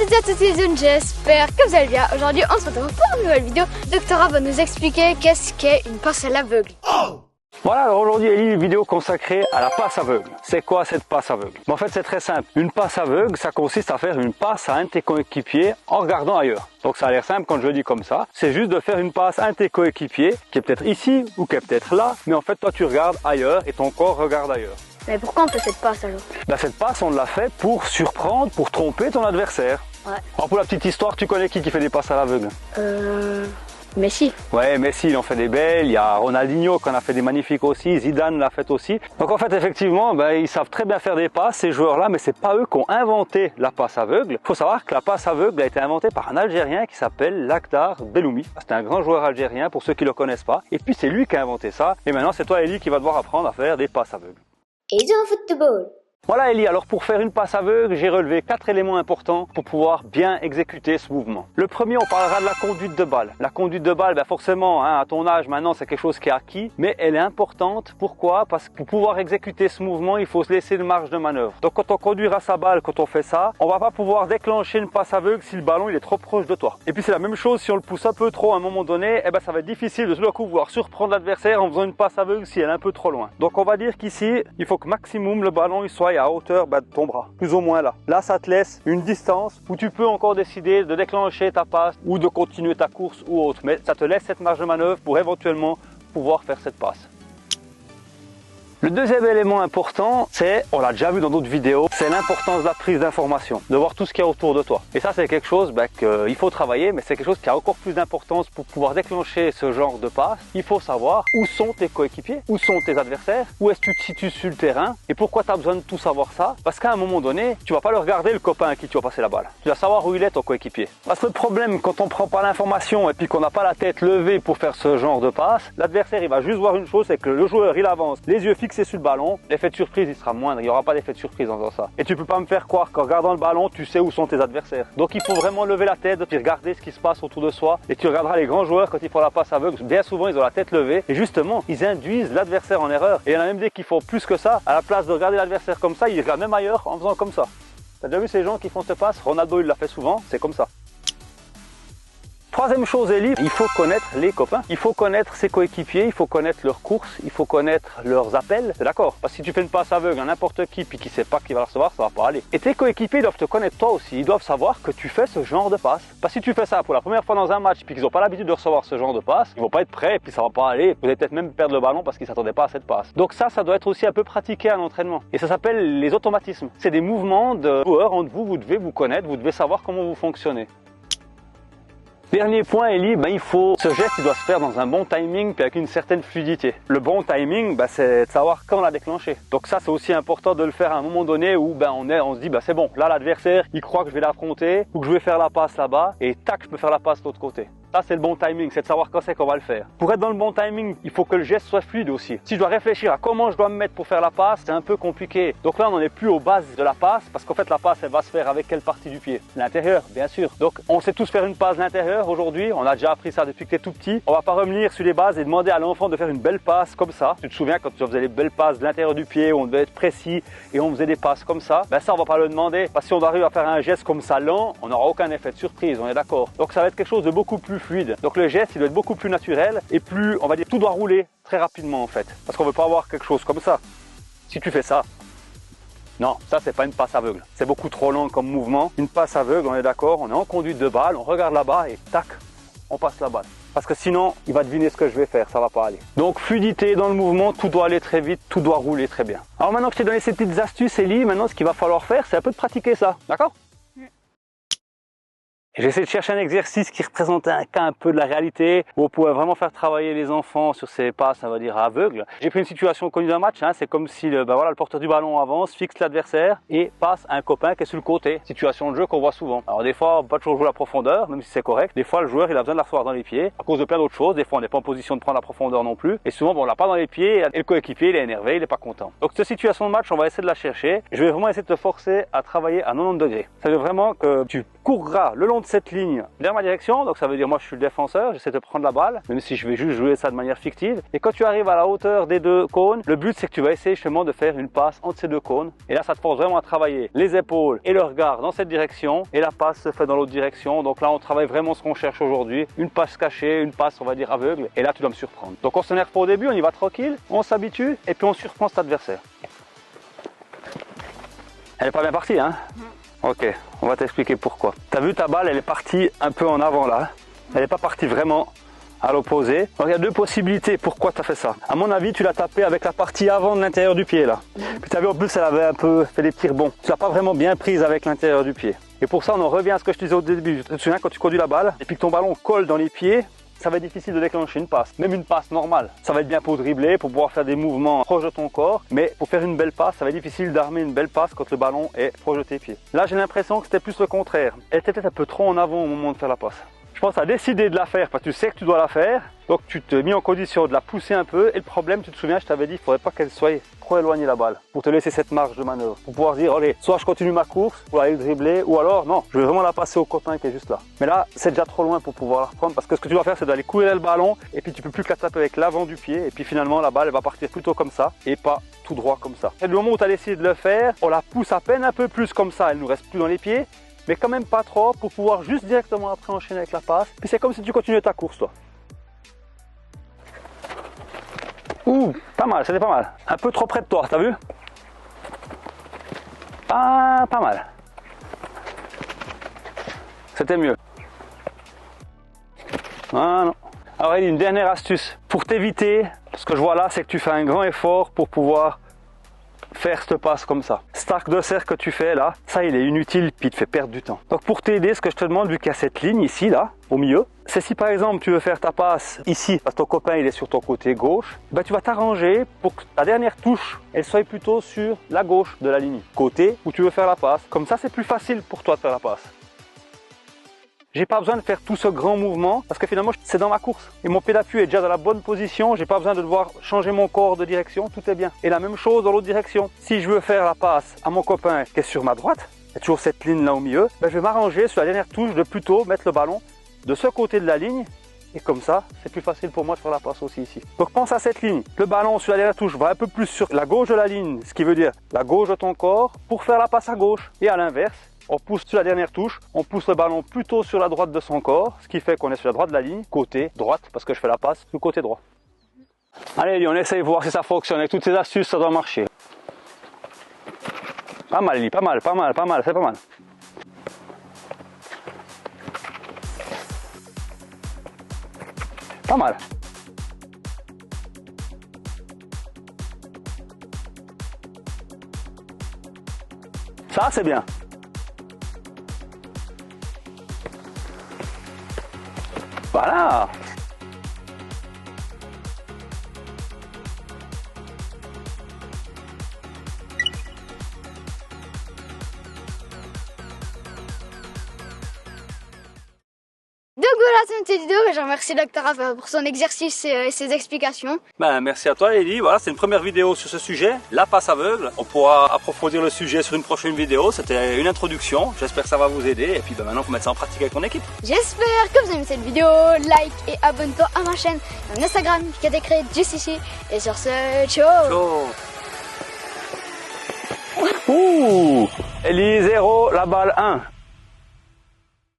toutes et à tous les jeunes, j'espère que vous allez bien. Aujourd'hui on se retrouve pour une nouvelle vidéo. Doctora va nous expliquer qu'est-ce qu'est une passe à l'aveugle. Voilà, alors aujourd'hui Ellie, une vidéo consacrée à la passe aveugle. C'est quoi cette passe aveugle? En fait c'est très simple. Une passe aveugle, ça consiste à faire une passe à un de tes coéquipiers en regardant ailleurs. Donc ça a l'air simple quand je le dis comme ça. C'est juste de faire une passe à un de tes coéquipiers qui est peut-être ici ou qui est peut-être là. Mais en fait toi tu regardes ailleurs et ton corps regarde ailleurs. Mais pourquoi on fait cette passe alors? Cette passe on l'a fait pour surprendre, pour tromper ton adversaire. Ouais. Alors pour la petite histoire, tu connais qui fait des passes à l'aveugle? Messi. Ouais, Messi il en fait des belles, il y a Ronaldinho qui en a fait des magnifiques aussi, Zidane l'a fait aussi. Donc en fait effectivement, ils savent très bien faire des passes ces joueurs-là, mais c'est pas eux qui ont inventé la passe aveugle. Il faut savoir que la passe aveugle a été inventée par un Algérien qui s'appelle Lakhdar Belhoumi. C'est un grand joueur algérien pour ceux qui le connaissent pas. Et puis c'est lui qui a inventé ça. Et maintenant c'est toi Ellie qui va devoir apprendre à faire des passes aveugles. Et un football. Voilà Ellie, alors pour faire une passe aveugle, j'ai relevé 4 éléments importants pour pouvoir bien exécuter ce mouvement. Le premier, on parlera de la conduite de balle. La conduite de balle, forcément, à ton âge maintenant, c'est quelque chose qui est acquis, mais elle est importante. Pourquoi? Parce que pour pouvoir exécuter ce mouvement, il faut se laisser une marge de manœuvre. Donc quand on conduira sa balle, quand on fait ça, on va pas pouvoir déclencher une passe aveugle si le ballon il est trop proche de toi. Et puis c'est la même chose si on le pousse un peu trop à un moment donné, ça va être difficile de tout d'un coup pouvoir surprendre l'adversaire en faisant une passe aveugle si elle est un peu trop loin. Donc on va dire qu'ici, il faut que maximum le ballon il soit à hauteur de ton bras, plus ou moins là. Là, ça te laisse une distance où tu peux encore décider de déclencher ta passe ou de continuer ta course ou autre. Mais ça te laisse cette marge de manœuvre pour éventuellement pouvoir faire cette passe. Le deuxième élément important, on l'a déjà vu dans d'autres vidéos, c'est l'importance de la prise d'information, de voir tout ce qu'il y a autour de toi. Et ça, c'est quelque chose qu'il faut travailler, mais c'est quelque chose qui a encore plus d'importance pour pouvoir déclencher ce genre de passe. Il faut savoir où sont tes coéquipiers, où sont tes adversaires, où est-ce que tu te situes sur le terrain et pourquoi tu as besoin de tout savoir ça. Parce qu'à un moment donné, tu vas pas le regarder le copain à qui tu vas passer la balle. Tu dois savoir où il est ton coéquipier. Parce que le problème, quand on prend pas l'information et puis qu'on n'a pas la tête levée pour faire ce genre de passe, l'adversaire il va juste voir une chose, c'est que le joueur il avance, les yeux fixés sur le ballon, l'effet de surprise il sera moindre, il n'y aura pas d'effet de surprise en faisant ça. Et tu peux pas me faire croire qu'en regardant le ballon, tu sais où sont tes adversaires. Donc il faut vraiment lever la tête, puis regarder ce qui se passe autour de soi. Et tu regarderas les grands joueurs quand ils font la passe aveugle, bien souvent ils ont la tête levée et justement ils induisent l'adversaire en erreur. Et il y en a même des qui font plus que ça, à la place de regarder l'adversaire comme ça, ils regardent même ailleurs en faisant comme ça. T'as déjà vu ces gens qui font cette passe? Ronaldo il l'a fait souvent, c'est comme ça. Troisième chose Ellie, il faut connaître les copains, il faut connaître ses coéquipiers, il faut connaître leurs courses, il faut connaître leurs appels, c'est d'accord? Parce que si tu fais une passe aveugle à n'importe qui puis qui sait pas qui va la recevoir, ça va pas aller. Et tes coéquipiers doivent te connaître toi aussi, ils doivent savoir que tu fais ce genre de passe. Parce que si tu fais ça pour la première fois dans un match puis qu'ils n'ont pas l'habitude de recevoir ce genre de passe, ils vont pas être prêts et puis ça va pas aller. Vous allez peut-être même perdre le ballon parce qu'ils s'attendaient pas à cette passe. Donc ça doit être aussi un peu pratiqué à l'entraînement. Et ça s'appelle les automatismes. C'est des mouvements de joueurs entre vous, vous devez vous connaître, vous devez savoir comment vous fonctionnez. Dernier point Ellie, ce geste il doit se faire dans un bon timing puis avec une certaine fluidité. Le bon timing, c'est de savoir quand la déclencher. Donc ça c'est aussi important de le faire à un moment donné où on se dit c'est bon, là l'adversaire il croit que je vais l'affronter ou que je vais faire la passe là-bas et tac je peux faire la passe de l'autre côté. Ça c'est le bon timing, c'est de savoir quand c'est qu'on va le faire. Pour être dans le bon timing, il faut que le geste soit fluide aussi. Si je dois réfléchir à comment je dois me mettre pour faire la passe, c'est un peu compliqué. Donc là on n'en est plus aux bases de la passe parce qu'en fait la passe elle va se faire avec quelle partie du pied? L'intérieur, bien sûr. Donc on sait tous faire une passe de l'intérieur aujourd'hui, on a déjà appris ça depuis que tu es tout petit. On va pas revenir sur les bases et demander à l'enfant de faire une belle passe comme ça. Tu te souviens quand tu faisais les belles passes de l'intérieur du pied où on devait être précis et on faisait des passes comme ça? Ça on va pas le demander parce que si on arrive à faire un geste comme ça lent, on n'aura aucun effet de surprise, on est d'accord. Donc ça va être quelque chose de beaucoup plus fluide. Donc le geste il doit être beaucoup plus naturel et plus, on va dire, tout doit rouler très rapidement en fait. Parce qu'on veut pas avoir quelque chose comme ça. Si tu fais ça, non, ça c'est pas une passe aveugle. C'est beaucoup trop lent comme mouvement. Une passe aveugle, on est d'accord, on est en conduite de balle, on regarde là-bas et tac, on passe la balle. Parce que sinon, il va deviner ce que je vais faire, ça va pas aller. Donc fluidité dans le mouvement, tout doit aller très vite, tout doit rouler très bien. Alors maintenant que je t'ai donné ces petites astuces Ellie, maintenant ce qu'il va falloir faire, c'est un peu de pratiquer ça, d'accord? J'ai essayé de chercher un exercice qui représentait un cas un peu de la réalité, où on pouvait vraiment faire travailler les enfants sur ces passes, on va dire, aveugles. J'ai pris une situation connue d'un match, c'est comme si le porteur du ballon avance, fixe l'adversaire et passe à un copain qui est sur le côté. Situation de jeu qu'on voit souvent. Alors des fois, on peut pas toujours jouer la profondeur, même si c'est correct. Des fois, le joueur, il a besoin de la recevoir dans les pieds, à cause de plein d'autres choses. Des fois, on n'est pas en position de prendre la profondeur non plus. Et souvent, on l'a pas dans les pieds, et le coéquipier, il est énervé, il est pas content. Donc cette situation de match, on va essayer de la chercher. Je vais vraiment essayer de te forcer à travailler à 90 degrés. Ça veut vraiment que tu courras le long de cette ligne vers ma direction, donc ça veut dire moi je suis le défenseur, j'essaie de prendre la balle, même si je vais juste jouer ça de manière fictive. Et quand tu arrives à la hauteur des deux cônes, le but c'est que tu vas essayer justement de faire une passe entre ces deux cônes. Et là ça te force vraiment à travailler les épaules et le regard dans cette direction, et la passe se fait dans l'autre direction. Donc là on travaille vraiment ce qu'on cherche aujourd'hui, une passe cachée, une passe on va dire aveugle, et là tu dois me surprendre. Donc on s'énerve pas au début, on y va tranquille, on s'habitue, et puis on surprend cet adversaire. Elle est pas bien partie, hein? Ok, on va t'expliquer pourquoi. T'as vu, ta balle, elle est partie un peu en avant là. Elle n'est pas partie vraiment à l'opposé. Donc il y a deux possibilités pourquoi tu as fait ça. À mon avis, tu l'as tapé avec la partie avant de l'intérieur du pied là. Puis tu as vu, en plus, elle avait un peu fait des petits rebonds. Tu l'as pas vraiment bien prise avec l'intérieur du pied. Et pour ça, on en revient à ce que je te disais au début. Tu te souviens quand tu conduis la balle et puis que ton ballon colle dans les pieds, ça va être difficile de déclencher une passe, même une passe normale. Ça va être bien pour dribbler, pour pouvoir faire des mouvements proches de ton corps, mais pour faire une belle passe, ça va être difficile d'armer une belle passe quand le ballon est proche de tes pieds. Là, j'ai l'impression que c'était plus le contraire. Elle était peut-être un peu trop en avant au moment de faire la passe. Je pense que tu as décidé de la faire parce que tu sais que tu dois la faire, donc tu t'es mis en condition de la pousser un peu, et le problème, tu te souviens, je t'avais dit, il ne faudrait pas qu'elle soit trop éloignée la balle, pour te laisser cette marge de manœuvre, pour pouvoir dire, allez, soit je continue ma course, pour aller le dribbler, ou alors, non, je vais vraiment la passer au copain qui est juste là. Mais là, c'est déjà trop loin pour pouvoir la reprendre, parce que ce que tu dois faire, c'est d'aller couler le ballon, et puis tu peux plus que la taper avec l'avant du pied, et puis finalement, la balle, elle va partir plutôt comme ça, et pas tout droit comme ça. Et du moment où tu as décidé de le faire, on la pousse à peine un peu plus comme ça, elle nous reste plus dans les pieds, mais quand même pas trop pour pouvoir juste directement après enchaîner avec la passe. Puis c'est comme si tu continuais ta course, toi. Ouh, pas mal, c'était pas mal. Un peu trop près de toi, t'as vu? Pas mal. C'était mieux. Ah non. Alors, il y a une dernière astuce. Pour t'éviter, ce que je vois là, c'est que tu fais un grand effort pour pouvoir faire cette passe comme ça. Cet arc de cercle que tu fais là, ça il est inutile puis il te fait perdre du temps. Donc pour t'aider, ce que je te demande, vu qu'il y a cette ligne ici là, au milieu, c'est si par exemple tu veux faire ta passe ici, parce que ton copain il est sur ton côté gauche, ben tu vas t'arranger pour que ta dernière touche, elle soit plutôt sur la gauche de la ligne, côté où tu veux faire la passe. Comme ça c'est plus facile pour toi de faire la passe. J'ai pas besoin de faire tout ce grand mouvement parce que finalement c'est dans ma course et mon pied d'appui est déjà dans la bonne position, j'ai pas besoin de devoir changer mon corps de direction, tout est bien. Et la même chose dans l'autre direction. Si je veux faire la passe à mon copain qui est sur ma droite, il y a toujours cette ligne là au milieu, ben je vais m'arranger sur la dernière touche de plutôt mettre le ballon de ce côté de la ligne, et comme ça c'est plus facile pour moi de faire la passe aussi ici. Donc pense à cette ligne, le ballon sur la dernière touche va un peu plus sur la gauche de la ligne, ce qui veut dire la gauche de ton corps pour faire la passe à gauche, et à l'inverse. On pousse sur la dernière touche, on pousse le ballon plutôt sur la droite de son corps, ce qui fait qu'on est sur la droite de la ligne, côté droite, parce que je fais la passe du côté droit. Allez, on essaye de voir si ça fonctionne. Avec toutes ces astuces, ça doit marcher. Pas mal, Eli, pas mal, c'est pas mal. Pas mal. Ça, c'est bien. Voilà. Donc voilà, c'est une petite vidéo. Je remercie Dr. Raph pour son exercice et ses explications. Ben, merci à toi Eli, voilà, c'est une première vidéo sur ce sujet, la passe aveugle. On pourra approfondir le sujet sur une prochaine vidéo, c'était une introduction, j'espère que ça va vous aider. Et puis ben, maintenant, il faut mettre ça en pratique avec ton équipe. J'espère que vous avez aimé cette vidéo. Like et abonne-toi à ma chaîne, mon Instagram qui a été créé juste ici. Et sur ce, ciao. Ciao. Ouh, Eli 0, la balle 1.